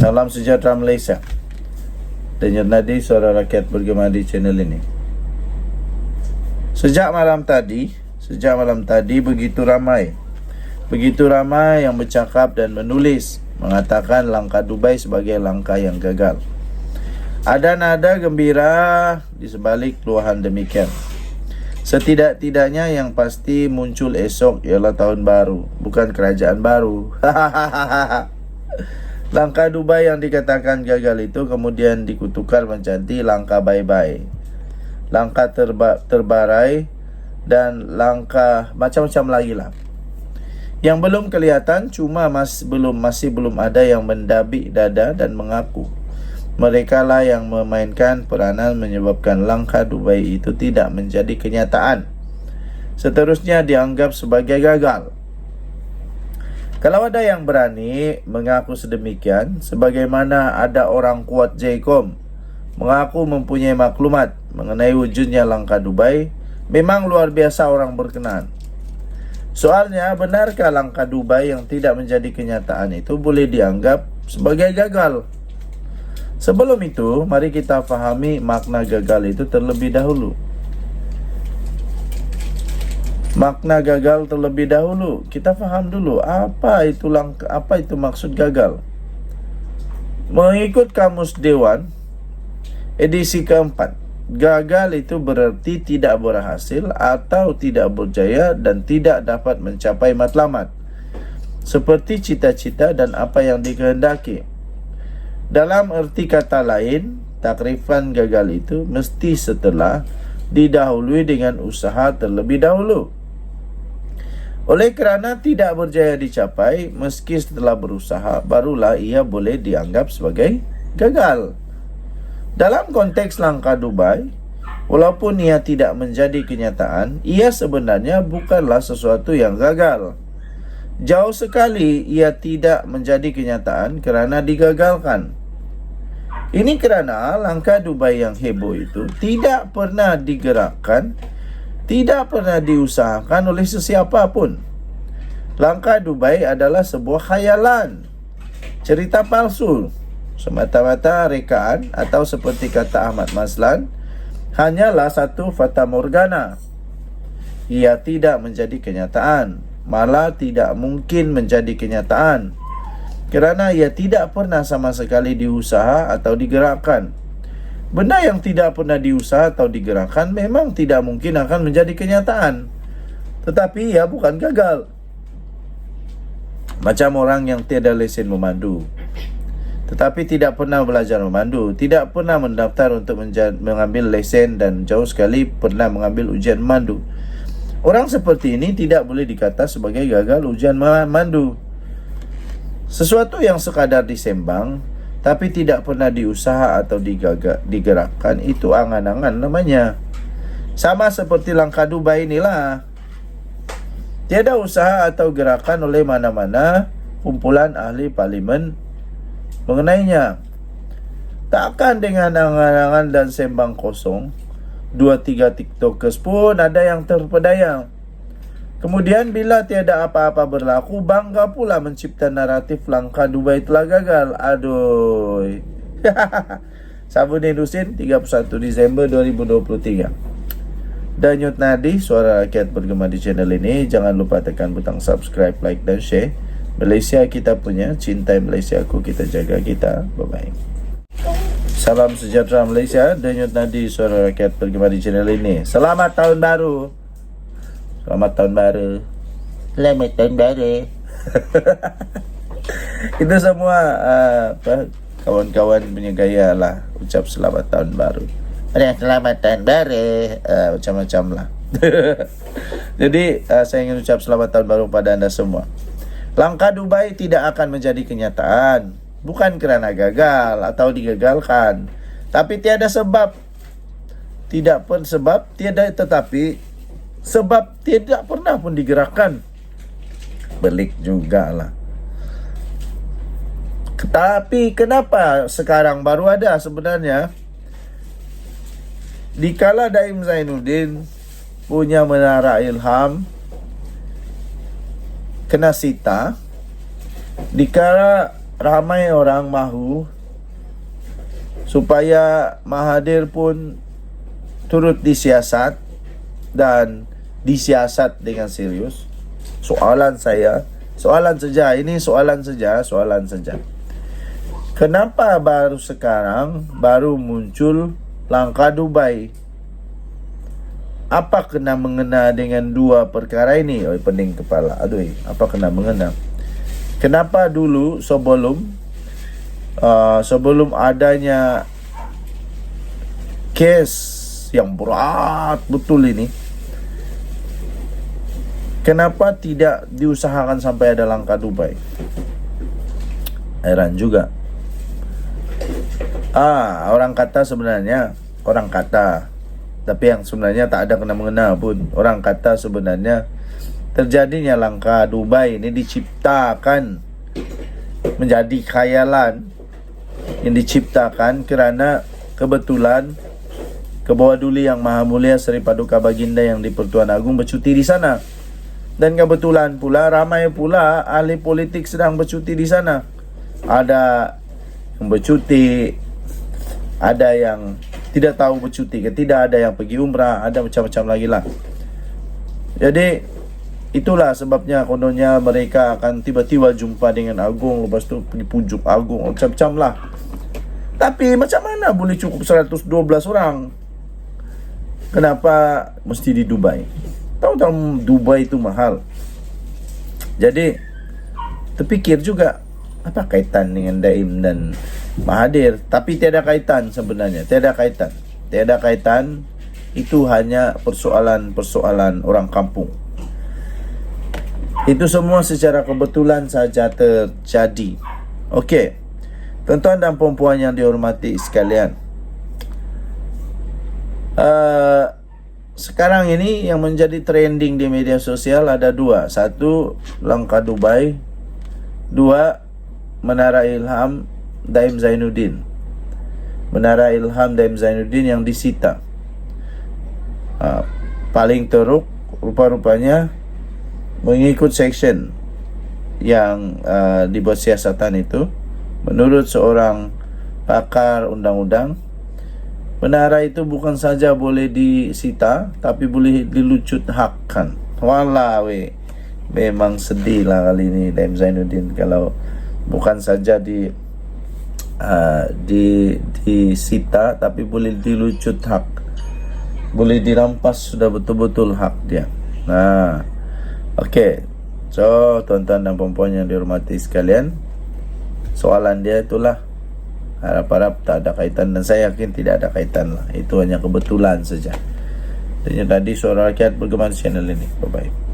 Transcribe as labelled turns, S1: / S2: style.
S1: Salam sejahtera Malaysia. Denyut nadi suara rakyat bergema di channel ini. Sejak malam tadi begitu ramai yang bercakap dan menulis mengatakan langkah Dubai sebagai langkah yang gagal. Ada nada gembira di sebalik keluhan demikian. Setidak-tidaknya yang pasti muncul esok ialah tahun baru, bukan kerajaan baru. Langkah Dubai yang dikatakan gagal itu kemudian dikutukan menjadi langkah bye-bye, langkah terbarai, dan langkah macam-macam lagi lah. Yang belum kelihatan cuma masih belum ada yang mendabik dada dan mengaku mereka lah yang memainkan peranan menyebabkan langkah Dubai itu tidak menjadi kenyataan. Seterusnya dianggap sebagai gagal. Kalau ada yang berani mengaku sedemikian, sebagaimana ada orang kuat JCOM mengaku mempunyai maklumat mengenai wujudnya langkah Dubai, memang luar biasa orang berkenan. Soalnya, benarkah langkah Dubai yang tidak menjadi kenyataan itu boleh dianggap sebagai gagal? Sebelum itu, mari kita fahami makna gagal itu terlebih dahulu. Makna gagal terlebih dahulu. Kita faham dulu apa itu maksud gagal. Mengikut Kamus Dewan edisi keempat, gagal itu berarti tidak berhasil atau tidak berjaya dan tidak dapat mencapai matlamat, seperti cita-cita dan apa yang dikehendaki. Dalam erti kata lain, takrifan gagal itu mesti setelah didahului dengan usaha terlebih dahulu. Oleh kerana tidak berjaya dicapai meski setelah berusaha, barulah ia boleh dianggap sebagai gagal. Dalam konteks langkah Dubai, walaupun ia tidak menjadi kenyataan, ia sebenarnya bukanlah sesuatu yang gagal. Jauh sekali ia tidak menjadi kenyataan kerana digagalkan. Ini kerana langkah Dubai yang heboh itu tidak pernah digerakkan, tidak pernah diusahakan oleh sesiapa pun. Langkah Dubai adalah sebuah khayalan, cerita palsu, semata-mata rekaan atau seperti kata Ahmad Mazlan, hanyalah satu fata morgana. Ia tidak menjadi kenyataan, malah tidak mungkin menjadi kenyataan, kerana ia tidak pernah sama sekali diusaha atau digerakkan. Benda yang tidak pernah diusaha atau digerakkan memang tidak mungkin akan menjadi kenyataan. Tetapi ia bukan gagal. Macam orang yang tiada lesen memandu, tetapi tidak pernah belajar memandu, tidak pernah mendaftar untuk mengambil lesen dan jauh sekali pernah mengambil ujian memandu. Orang seperti ini tidak boleh dikata sebagai gagal ujian memandu. Sesuatu yang sekadar disembang tapi tidak pernah diusaha atau digerakkan, itu angan-angan namanya. Sama seperti langkah Dubai inilah. Tiada usaha atau gerakan oleh mana-mana kumpulan ahli parlimen mengenainya. Takkan dengan angan-angan dan sembang kosong, 2-3 tiktokers pun ada yang terpedaya. Kemudian bila tiada apa-apa berlaku, bangga pula mencipta naratif langkah Dubai telah gagal. Aduh. Sabuddin Husin, 31 Disember 2023. Denyut nadi suara rakyat bergema di channel ini. Jangan lupa tekan butang subscribe, like dan share. Malaysia kita punya, cintai Malaysia aku, kita jaga kita. Bye-bye. Salam sejahtera Malaysia. Denyut nadi suara rakyat bergema di channel ini. Selamat tahun baru. Selamat tahun baru. Selamat tahun baru. Itu semua kawan-kawan punya gaya lah ucap selamat tahun baru. Ada selamat tahun baru, macam-macam lah. Jadi saya ingin ucap selamat tahun baru pada anda semua. Langkah Dubai tidak akan menjadi kenyataan, bukan kerana gagal atau digagalkan, tapi tiada sebab. Tidak pun sebab, tiada tetapi sebab tidak pernah pun digerakkan. Belik juga lah. Tapi kenapa sekarang baru ada sebenarnya? Dikala Daim Zainuddin punya Menara Ilham kena sita, dikala ramai orang mahu supaya Mahathir pun turut disiasat dan disiasat dengan serius. Soalan saja, soalan saja. Kenapa baru sekarang baru muncul langkah Dubai? Apa kena mengena dengan dua perkara ini? Oh, pening kepala. Aduh, apa kena mengena? Kenapa dulu sebelum adanya kes yang berat betul ini, kenapa tidak diusahakan sampai ada langkah Dubai? Heran juga. Orang kata, tapi yang sebenarnya tak ada kena-mengena pun. Orang kata sebenarnya terjadinya langkah Dubai ini diciptakan, menjadi khayalan yang diciptakan kerana kebetulan Kebawah Duli Yang Maha Mulia Seri Paduka Baginda yang di-Pertuan Agong bercuti di sana. Dan kebetulan pula ramai pula ahli politik sedang bercuti di sana. Ada yang bercuti, ada yang tidak tahu bercuti ke tidak, ada yang pergi umrah, ada macam-macam lagi lah. Jadi itulah sebabnya kononnya mereka akan tiba-tiba jumpa dengan Agong, lepas tu pergi pujuk Agong, macam-macam lah. Tapi macam mana boleh cukup 112 orang? Kenapa mesti di Dubai? Tahu-tahu Dubai itu mahal. Jadi terfikir juga, apa kaitan dengan Daim dan Mahathir? Tapi tiada kaitan sebenarnya. Tiada kaitan. Itu hanya persoalan orang kampung. Itu semua secara kebetulan saja terjadi. Okey. Tuan-tuan dan puan-puan yang dihormati sekalian, sekarang ini yang menjadi trending di media sosial ada dua. Satu, langkah Dubai. Dua, Menara Ilham Daim Zainuddin. Menara Ilham Daim Zainuddin yang disita. Paling teruk rupa-rupanya mengikut section yang dibuat siasatan itu. Menurut seorang pakar undang-undang, menara itu bukan saja boleh disita, tapi boleh dilucut hakkan. Walah weh, memang sedih lah kali ini Daim Zainuddin kalau bukan saja disita, tapi boleh dilucut hak, boleh dirampas sudah betul-betul hak dia. Okey. So, tuan-tuan dan puan-puan yang dihormati sekalian, soalan dia itulah, harap-harap tak ada kaitan, dan saya yakin tidak ada kaitan lah. Itu hanya kebetulan saja. Dan yang tadi Suara Rakyat bergema channel ini. Bye-bye.